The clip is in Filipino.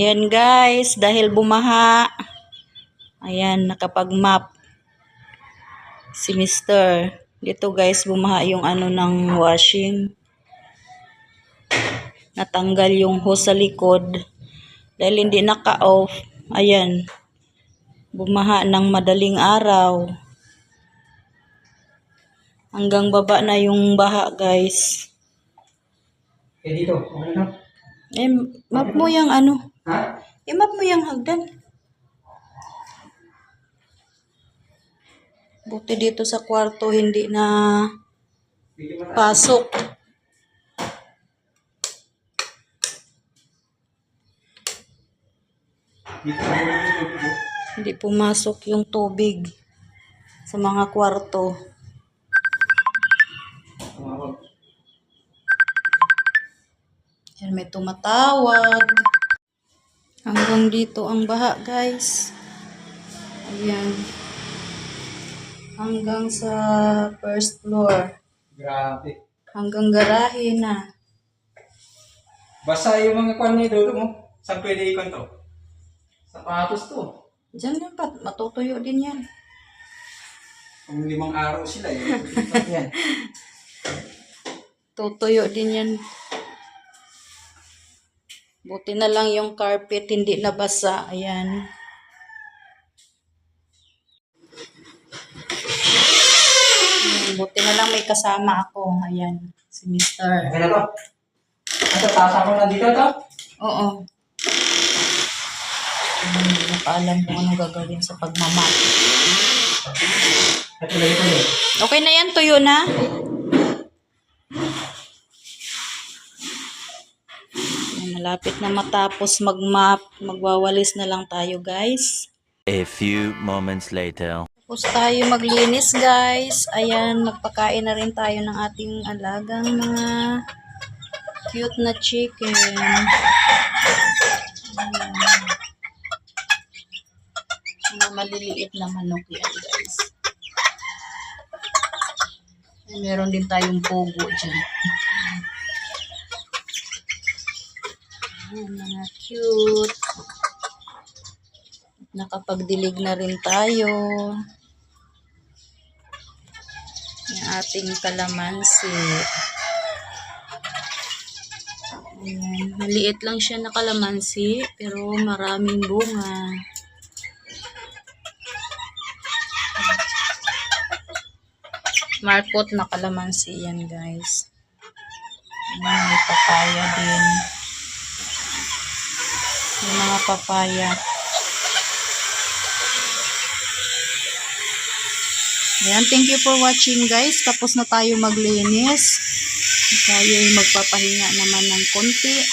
Ayan guys, dahil bumaha, ayan, nakapag-map si Mr. Dito guys, bumaha yung ano ng washing. Natanggal yung hose sa likod. Dahil hindi naka-off, ayan, bumaha ng madaling araw. Hanggang baba na yung baha guys. Dito, okay na? Map mo yung ano? Ha? Map mo yung hagdan. Buti dito sa kwarto hindi na pasok. Hindi pumasok yung tubig sa mga kwarto. Yan, may tumatawag. Hanggang dito ang baha guys. Ayan. Hanggang sa first floor. Grabe. Hanggang garahe na. Basta yung mga kwan ni Dodo mo. Saan pwede ikon to? Sapatos to. Diyan yan pa. Matutuyo din yan. Kung 5 araw sila eh. Yan. Tutuyo din yan. Buti na lang yung carpet hindi nabasa. Ayan. Buti na lang may kasama ako. Ayan. Si Mr. Okay na to? Ito, tasa ko na dito to? Oo. Hindi nakaalam kung anong gagawin sa pagmamat. Ito lang ito eh. Okay na yan. Tuyo na. Malapit na matapos mag-map. Magwawalis na lang tayo guys. A few moments later. Tapos tayo maglinis guys. Ayan, magpakain na rin tayo ng ating alagang mga cute na chicken. Ayan. Mga maliliit na manok yan guys. Meron din tayong pogo dyan. Ayan, mga cute. Nakapagdilig na rin tayo. Yung ating kalamansi. Ayan. Maliit lang siya na kalamansi, pero maraming bunga. Markot na kalamansi yan guys. Ayan, may papaya din. May mga papaya. Ayan, thank you for watching guys. Tapos na tayo maglinis. Tayo ay magpapahinga naman ng konti.